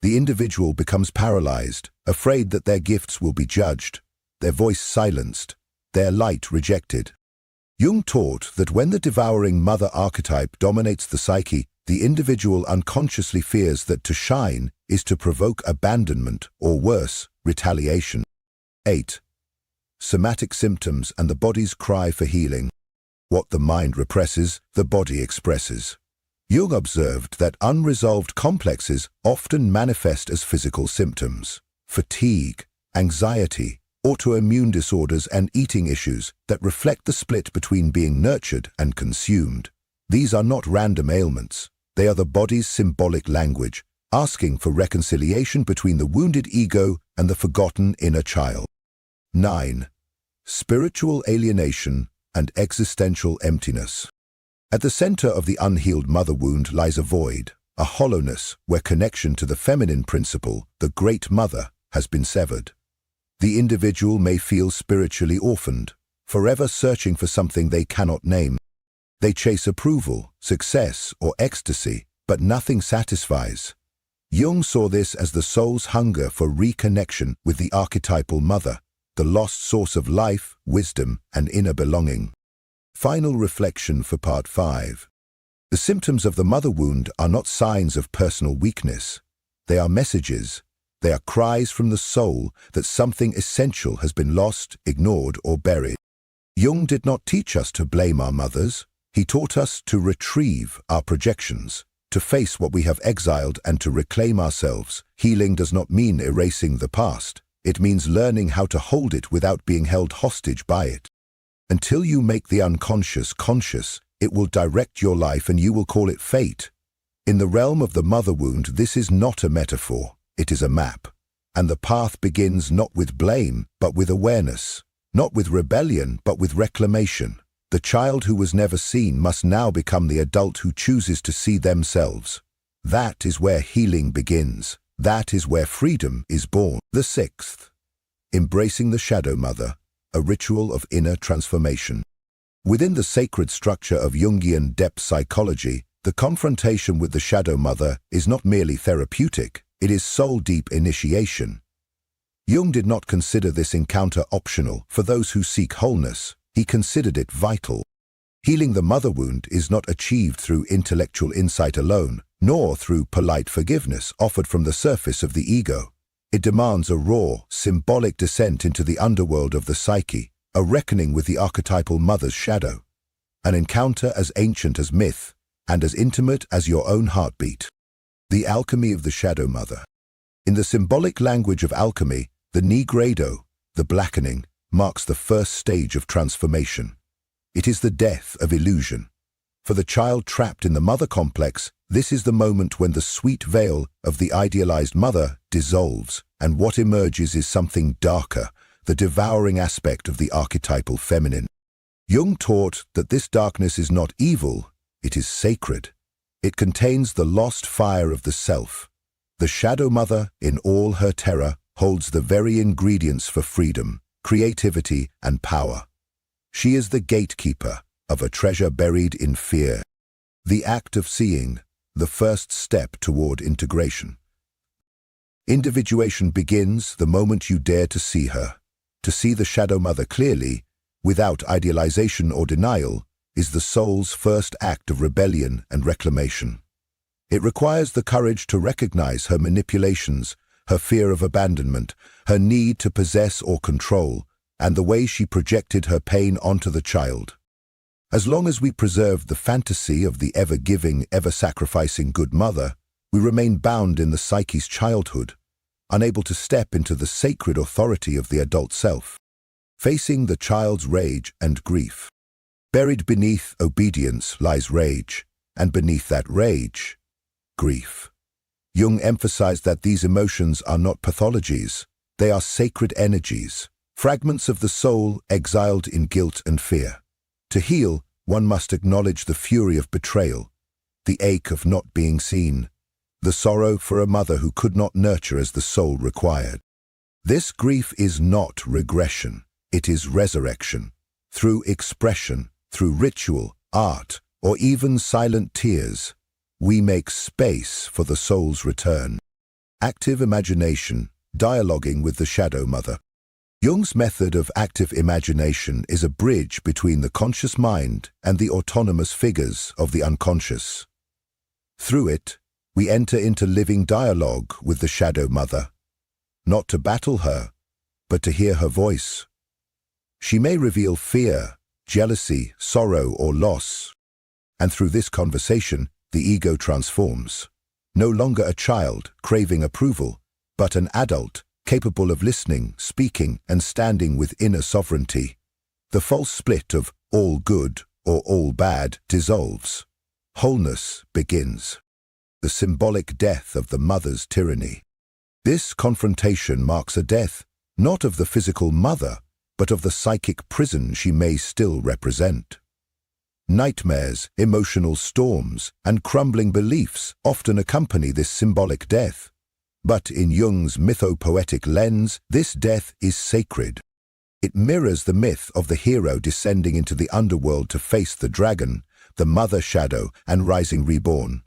Speaker 1: The individual becomes paralyzed, afraid that their gifts will be judged, their voice silenced, their light rejected. Jung taught that when the devouring mother archetype dominates the psyche, the individual unconsciously fears that to shine is to provoke abandonment or worse, retaliation. 8. Somatic symptoms and the body's cry for healing. What the mind represses, the body expresses. Jung observed that unresolved complexes often manifest as physical symptoms: fatigue, anxiety, autoimmune disorders, and eating issues that reflect the split between being nurtured and consumed. These are not random ailments. They are the body's symbolic language, asking for reconciliation between the wounded ego and the forgotten inner child. 9. Spiritual alienation and existential emptiness. At the center of the unhealed mother wound lies a void, a hollowness where connection to the feminine principle, the Great Mother, has been severed. The individual may feel spiritually orphaned, forever searching for something they cannot name. They chase approval, success, or ecstasy, but nothing satisfies. Jung saw this as the soul's hunger for reconnection with the archetypal mother, the lost source of life, wisdom, and inner belonging. Final reflection for Part 5. The symptoms of the mother wound are not signs of personal weakness. They are messages. They are cries from the soul that something essential has been lost, ignored, or buried. Jung did not teach us to blame our mothers. He taught us to retrieve our projections, to face what we have exiled, and to reclaim ourselves. Healing does not mean erasing the past. It means learning how to hold it without being held hostage by it. Until you make the unconscious conscious, it will direct your life and you will call it fate. In the realm of the mother wound, this is not a metaphor, it is a map. And the path begins not with blame, but with awareness. Not with rebellion, but with reclamation. The child who was never seen must now become the adult who chooses to see themselves. That is where healing begins. That is where freedom is born. The 6th. Embracing the shadow mother, a ritual of inner transformation. Within the sacred structure of Jungian depth psychology, the confrontation with the shadow mother is not merely therapeutic, it is soul-deep initiation. Jung did not consider this encounter optional for those who seek wholeness. He considered it vital. Healing the mother wound is not achieved through intellectual insight alone, nor through polite forgiveness offered from the surface of the ego. It demands a raw, symbolic descent into the underworld of the psyche, a reckoning with the archetypal mother's shadow, an encounter as ancient as myth and as intimate as your own heartbeat. The alchemy of the shadow mother. In the symbolic language of alchemy, the nigredo, the blackening, marks the first stage of transformation. It is the death of illusion. For the child trapped in the mother complex, this is the moment when the sweet veil of the idealized mother dissolves, and what emerges is something darker, the devouring aspect of the archetypal feminine. Jung taught that this darkness is not evil, it is sacred. It contains the lost fire of the self. The shadow mother, in all her terror, holds the very ingredients for freedom, creativity, and power. She is the gatekeeper of a treasure buried in fear. The act of seeing, the first step toward integration. Individuation begins the moment you dare to see her. To see the shadow mother clearly, without idealization or denial, is the soul's first act of rebellion and reclamation. It requires the courage to recognize her manipulations, her fear of abandonment, her need to possess or control, and the way she projected her pain onto the child. As long as we preserve the fantasy of the ever-giving, ever-sacrificing good mother, we remain bound in the psyche's childhood, unable to step into the sacred authority of the adult self, facing the child's rage and grief. Buried beneath obedience lies rage, and beneath that rage, grief. Jung emphasized that these emotions are not pathologies, they are sacred energies, fragments of the soul exiled in guilt and fear. To heal, one must acknowledge the fury of betrayal, the ache of not being seen, the sorrow for a mother who could not nurture as the soul required. This grief is not regression, it is resurrection. Through expression, through ritual, art, or even silent tears, we make space for the soul's return. Active imagination, dialoguing with the shadow mother. Jung's method of active imagination is a bridge between the conscious mind and the autonomous figures of the unconscious. Through it, we enter into living dialogue with the shadow mother, not to battle her, but to hear her voice. She may reveal fear, jealousy, sorrow, or loss, and through this conversation, the ego transforms. No longer a child craving approval, but an adult capable of listening, speaking, and standing with inner sovereignty. The false split of all good or all bad dissolves. Wholeness begins. The symbolic death of the mother's tyranny. This confrontation marks a death, not of the physical mother, but of the psychic prison she may still represent. Nightmares, emotional storms, and crumbling beliefs often accompany this symbolic death. But in Jung's mythopoetic lens, this death is sacred. It mirrors the myth of the hero descending into the underworld to face the dragon, the mother shadow, and rising reborn.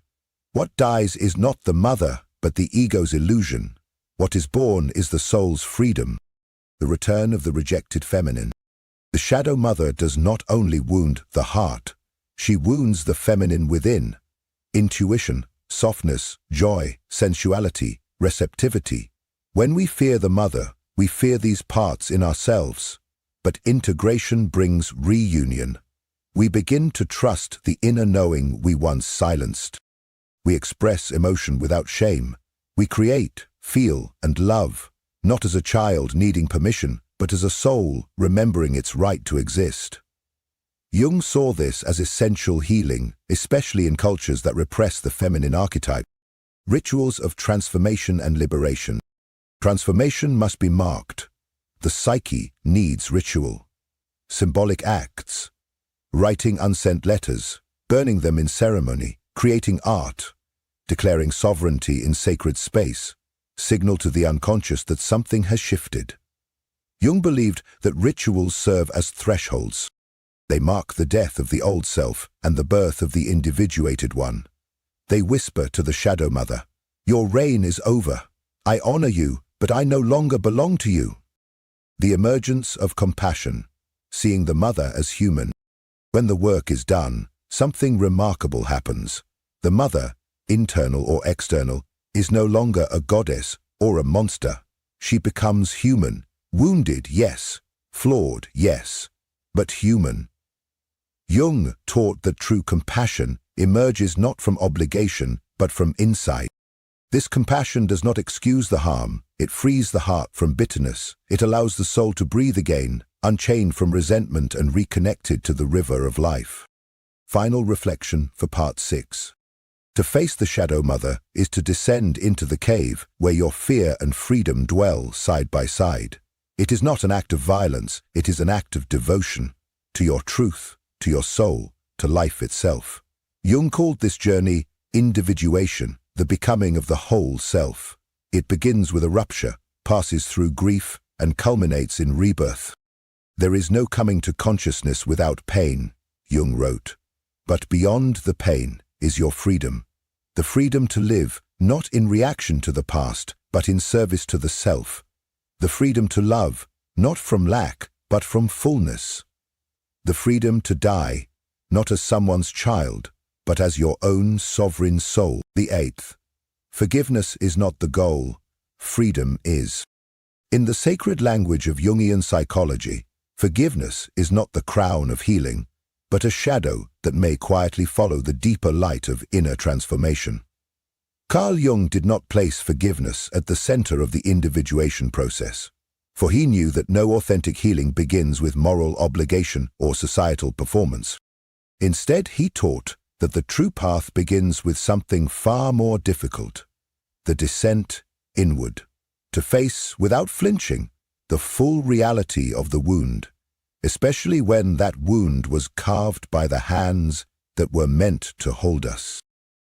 Speaker 1: What dies is not the mother, but the ego's illusion. What is born is the soul's freedom, the return of the rejected feminine. The shadow mother does not only wound the heart, she wounds the feminine within. Intuition, softness, joy, sensuality, receptivity. When we fear the mother, we fear these parts in ourselves. But integration brings reunion. We begin to trust the inner knowing we once silenced. We express emotion without shame. We create, feel, and love, not as a child needing permission, but as a soul remembering its right to exist. Jung saw this as essential healing, especially in cultures that repress the feminine archetype. Rituals of transformation and liberation. Transformation must be marked. The psyche needs ritual. Symbolic acts. Writing unsent letters, burning them in ceremony, creating art, declaring sovereignty in sacred space, signal to the unconscious that something has shifted. Jung believed that rituals serve as thresholds. They mark the death of the old self and the birth of the individuated one. They whisper to the shadow mother, "Your reign is over. I honor you, but I no longer belong to you." The emergence of compassion, seeing the mother as human. When the work is done, something remarkable happens. The mother, internal or external, is no longer a goddess or a monster. She becomes human, wounded, yes, flawed, yes, but human. Jung taught that true compassion emerges not from obligation, but from insight. This compassion does not excuse the harm, it frees the heart from bitterness, it allows the soul to breathe again, unchained from resentment and reconnected to the river of life. Final reflection for Part 6. To face the shadow mother is to descend into the cave where your fear and freedom dwell side by side. It is not an act of violence, it is an act of devotion to your truth, to your soul, to life itself. Jung called this journey individuation, the becoming of the whole self. It begins with a rupture, passes through grief, and culminates in rebirth. There is no coming to consciousness without pain, Jung wrote. But beyond the pain is your freedom. The freedom to live not in reaction to the past, but in service to the self. The freedom to love, not from lack, but from fullness. The freedom to die, not as someone's child, but as your own sovereign soul. The 8th. Forgiveness is not the goal, freedom is. In the sacred language of Jungian psychology, forgiveness is not the crown of healing, but a shadow that may quietly follow the deeper light of inner transformation. Carl Jung did not place forgiveness at the center of the individuation process, for he knew that no authentic healing begins with moral obligation or societal performance. Instead, he taught that the true path begins with something far more difficult, the descent inward, to face, without flinching, the full reality of the wound, especially when that wound was carved by the hands that were meant to hold us.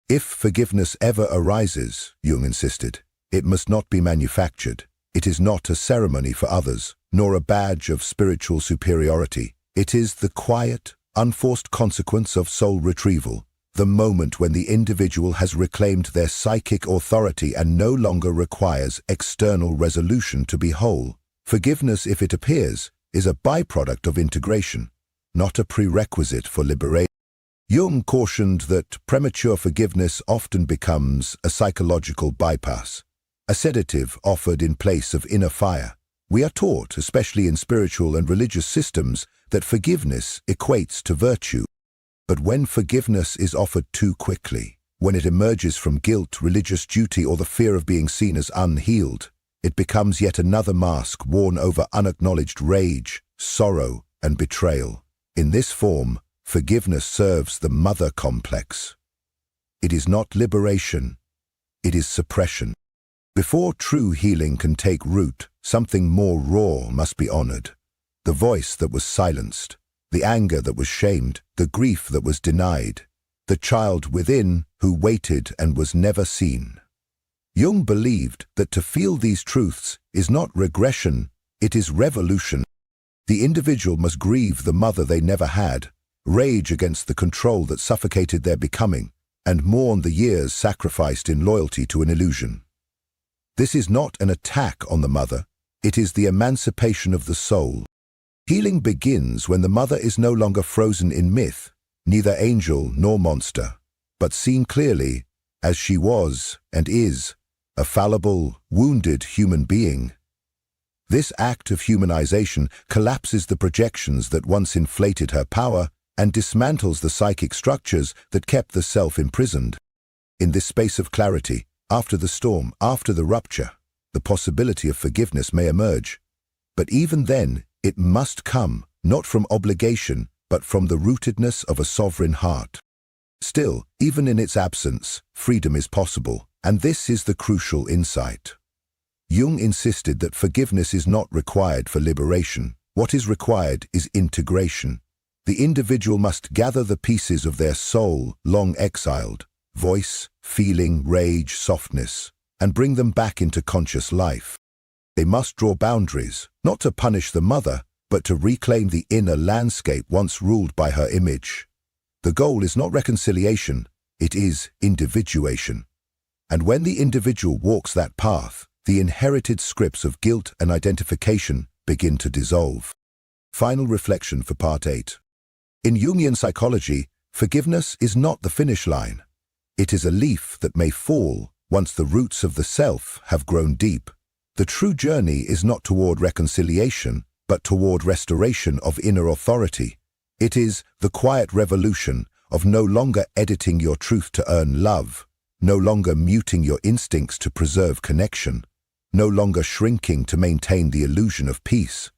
Speaker 1: If forgiveness ever arises, Jung insisted, it must not be manufactured. It is not a ceremony for others, nor a badge of spiritual superiority. It is the quiet, unforced consequence of soul retrieval, the moment when the individual has reclaimed their psychic authority and no longer requires external resolution to be whole. Forgiveness, if it appears, is a byproduct of integration, not a prerequisite for liberation. Jung cautioned that premature forgiveness often becomes a psychological bypass, a sedative offered in place of inner fire. We are taught, especially in spiritual and religious systems, that forgiveness equates to virtue. But when forgiveness is offered too quickly, when it emerges from guilt, religious duty, or the fear of being seen as unhealed, it becomes yet another mask worn over unacknowledged rage, sorrow, and betrayal. In this form, forgiveness serves the mother complex. It is not liberation, it is suppression. Before true healing can take root, something more raw must be honored. The voice that was silenced, the anger that was shamed, the grief that was denied, the child within who waited and was never seen. Jung believed that to feel these truths is not regression, it is revolution. The individual must grieve the mother they never had, rage against the control that suffocated their becoming, and mourn the years sacrificed in loyalty to an illusion. This is not an attack on the mother, it is the emancipation of the soul. Healing begins when the mother is no longer frozen in myth, neither angel nor monster, but seen clearly as she was and is, a fallible, wounded human being. This act of humanization collapses the projections that once inflated her power and dismantles the psychic structures that kept the self imprisoned. In this space of clarity, after the storm, after the rupture, the possibility of forgiveness may emerge. But even then, it must come, not from obligation, but from the rootedness of a sovereign heart. Still, even in its absence, freedom is possible, and this is the crucial insight. Jung insisted that forgiveness is not required for liberation. What is required is integration. The individual must gather the pieces of their soul, long exiled, voice, feeling, rage, softness, and bring them back into conscious life. They must draw boundaries, not to punish the mother, but to reclaim the inner landscape once ruled by her image. The goal is not reconciliation, it is individuation. And when the individual walks that path, the inherited scripts of guilt and identification begin to dissolve. Final reflection for Part 8. In Jungian psychology, forgiveness is not the finish line. It is a leaf that may fall once the roots of the self have grown deep. The true journey is not toward reconciliation, but toward restoration of inner authority. It is the quiet revolution of no longer editing your truth to earn love, no longer muting your instincts to preserve connection, no longer shrinking to maintain the illusion of peace.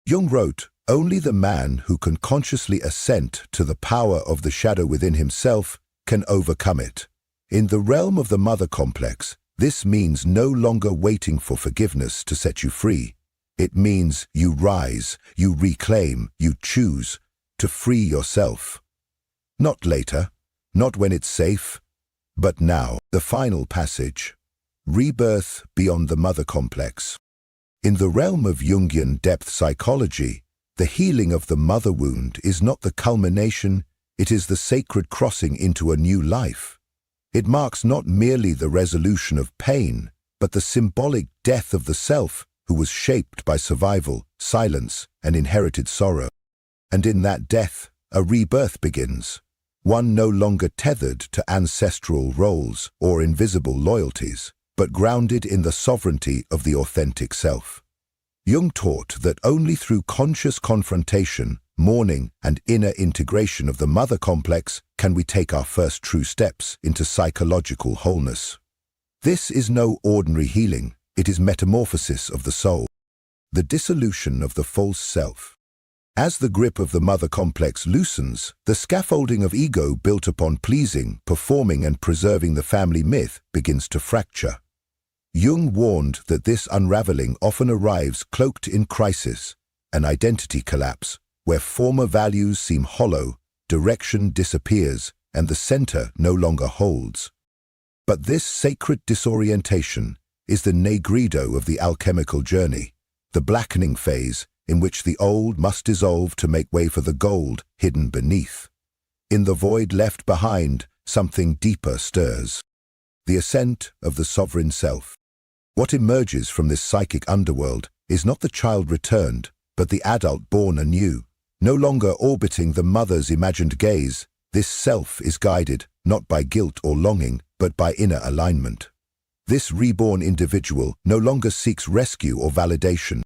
Speaker 1: Jung wrote, "Only the man who can consciously assent to the power of the shadow within himself can overcome it." In the realm of the mother complex, this means no longer waiting for forgiveness to set you free. It means you rise, you reclaim, you choose to free yourself. Not later, not when it's safe, but now. The final passage. Rebirth beyond the mother complex. In the realm of Jungian depth psychology, the healing of the mother wound is not the culmination, it is the sacred crossing into a new life. It marks not merely the resolution of pain, but the symbolic death of the self who was shaped by survival, silence, and inherited sorrow. And in that death, a rebirth begins, one no longer tethered to ancestral roles or invisible loyalties, but grounded in the sovereignty of the authentic self. Jung taught that only through conscious confrontation, mourning, and inner integration of the mother complex can we take our first true steps into psychological wholeness. This is no ordinary healing, it is metamorphosis of the soul, the dissolution of the false self. As the grip of the mother complex loosens, the scaffolding of ego built upon pleasing, performing, and preserving the family myth begins to fracture. Jung warned that this unraveling often arrives cloaked in crisis, an identity collapse, where former values seem hollow, direction disappears, and the center no longer holds. But this sacred disorientation is the negrido of the alchemical journey, the blackening phase in which the old must dissolve to make way for the gold hidden beneath. In the void left behind, something deeper stirs. The ascent of the sovereign self. What emerges from this psychic underworld is not the child returned, but the adult born anew. No longer orbiting the mother's imagined gaze, this self is guided not by guilt or longing, but by inner alignment. This reborn individual no longer seeks rescue or validation.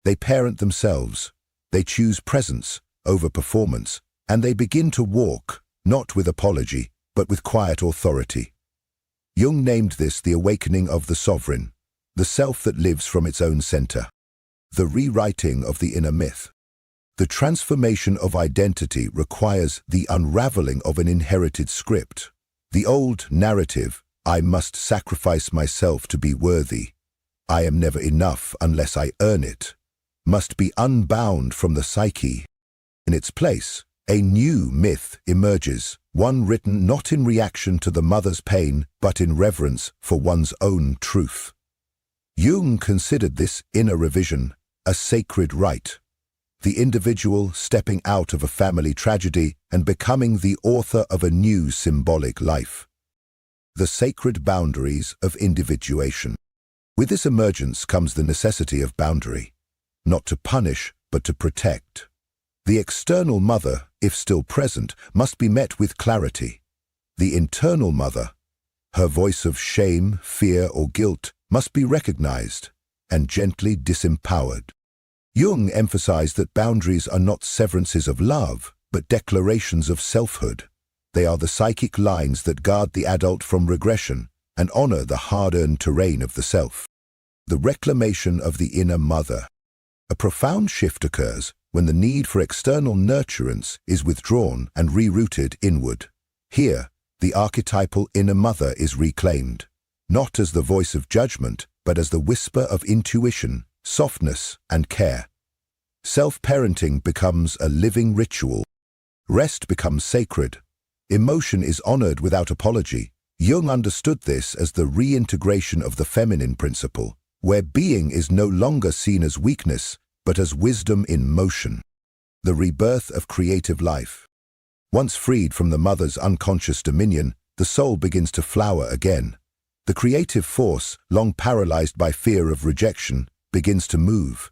Speaker 1: They parent themselves. They choose presence over performance, and they begin to walk, not with apology, but with quiet authority. Jung named this the awakening of the sovereign, the self that lives from its own center. The rewriting of the inner myth. The transformation of identity requires the unraveling of an inherited script. The old narrative, I must sacrifice myself to be worthy, I am never enough unless I earn it, must be unbound from the psyche. In its place, a new myth emerges, one written not in reaction to the mother's pain, but in reverence for one's own truth. Jung considered this inner revision a sacred rite, the individual stepping out of a family tragedy and becoming the author of a new symbolic life. The sacred boundaries of individuation. With this emergence comes the necessity of boundary, not to punish, but to protect. The external mother, if still present, must be met with clarity. The internal mother, her voice of shame, fear, or guilt, must be recognized and gently disempowered. Jung emphasized that boundaries are not severances of love, but declarations of selfhood. They are the psychic lines that guard the adult from regression and honor the hard-earned terrain of the self. The reclamation of the inner mother. A profound shift occurs when the need for external nurturance is withdrawn and rerouted inward. Here, the archetypal inner mother is reclaimed, not as the voice of judgment, but as the whisper of intuition, softness, and care. Self-parenting becomes a living ritual. Rest becomes sacred. Emotion is honored without apology. Jung understood this as the reintegration of the feminine principle, where being is no longer seen as weakness, but as wisdom in motion. The rebirth of creative life. Once freed from the mother's unconscious dominion, the soul begins to flower again. The creative force, long paralyzed by fear of rejection, begins to move.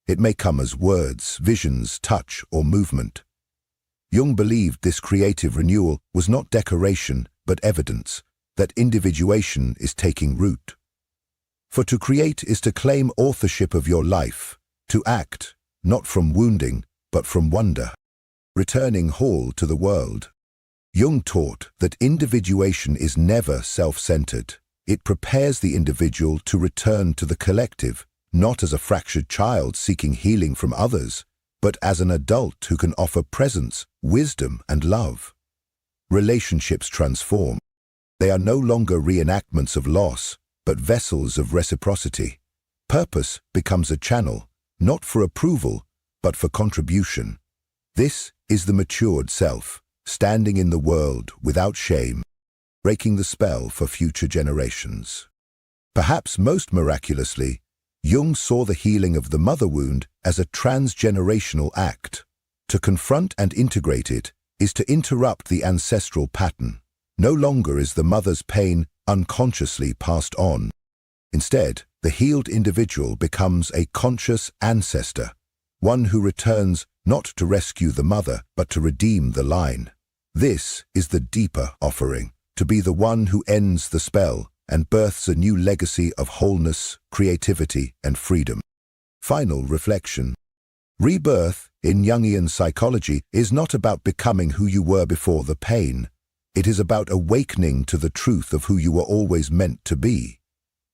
Speaker 1: It may come as words, visions, touch, or movement. Jung believed this creative renewal was not decoration, but evidence that individuation is taking root. For to create is to claim authorship of your life, to act, not from wounding, but from wonder, returning whole to the world. Jung taught that individuation is never self-centered. It prepares the individual to return to the collective, not as a fractured child seeking healing from others, but as an adult who can offer presence, wisdom, and love. Relationships transform. They are no longer reenactments of loss, but vessels of reciprocity. Purpose becomes a channel, not for approval, but for contribution. This is the matured self, standing in the world without shame, breaking the spell for future generations. Perhaps most miraculously, Jung saw the healing of the mother wound as a transgenerational act. To confront and integrate it is to interrupt the ancestral pattern. No longer is the mother's pain unconsciously passed on. Instead, the healed individual becomes a conscious ancestor, one who returns not to rescue the mother, but to redeem the line. This is the deeper offering, to be the one who ends the spell and births a new legacy of wholeness, creativity, and freedom. Final reflection. Rebirth, in Jungian psychology, is not about becoming who you were before the pain. It is about awakening to the truth of who you were always meant to be.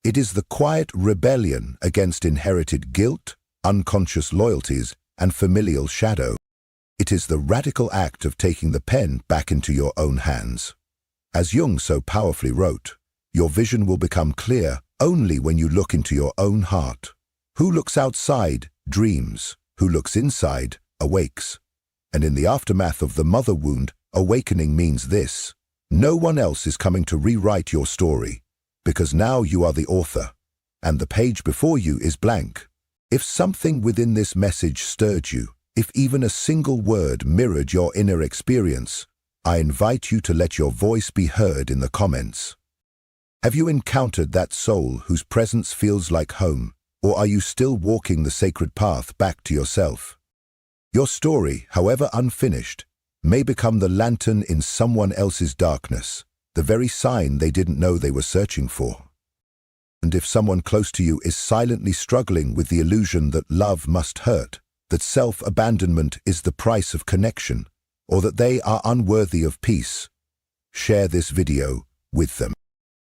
Speaker 1: It is the quiet rebellion against inherited guilt, unconscious loyalties, and familial shadow. It is the radical act of taking the pen back into your own hands. As Jung so powerfully wrote, your vision will become clear only when you look into your own heart. Who looks outside dreams. who looks inside, awakes. And in the aftermath of the mother wound, awakening means this: no one else is coming to rewrite your story, because now you are the author, and the page before you is blank. If something within this message stirred you, if even a single word mirrored your inner experience, I invite you to let your voice be heard in the comments. Have you encountered that soul whose presence feels like home, or are you still walking the sacred path back to yourself? Your story, however unfinished, may become the lantern in someone else's darkness, the very sign they didn't know they were searching for. And if someone close to you is silently struggling with the illusion that love must hurt, that self-abandonment is the price of connection, or that they are unworthy of peace, share this video with them.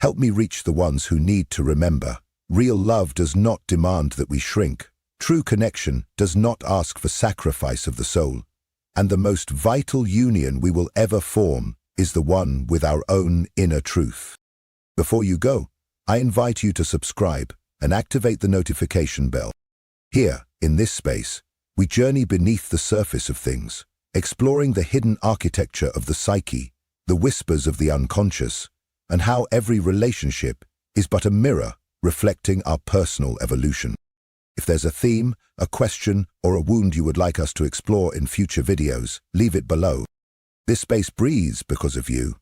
Speaker 1: Help me reach the ones who need to remember. Real love does not demand that we shrink. True connection does not ask for sacrifice of the soul. And the most vital union we will ever form is the one with our own inner truth. Before you go, I invite you to subscribe and activate the notification bell. Here, in this space, we journey beneath the surface of things, exploring the hidden architecture of the psyche, the whispers of the unconscious, and how every relationship is but a mirror reflecting our personal evolution. If there's a theme, a question, or a wound you would like us to explore in future videos, leave it below. This space breathes because of you.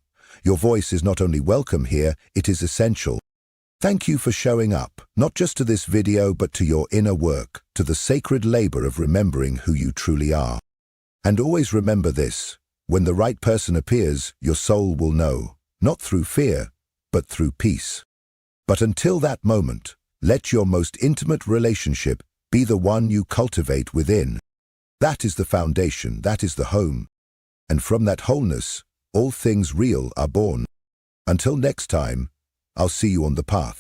Speaker 1: Your voice is not only welcome here, it is essential. Thank you for showing up, not just to this video, but to your inner work, to the sacred labor of remembering who you truly are. And always remember this: when the right person appears, your soul will know, not through fear, but through peace. But until that moment, let your most intimate relationship be the one you cultivate within. That is the foundation, that is the home. And from that wholeness, all things real are born. Until next time, I'll see you on the path.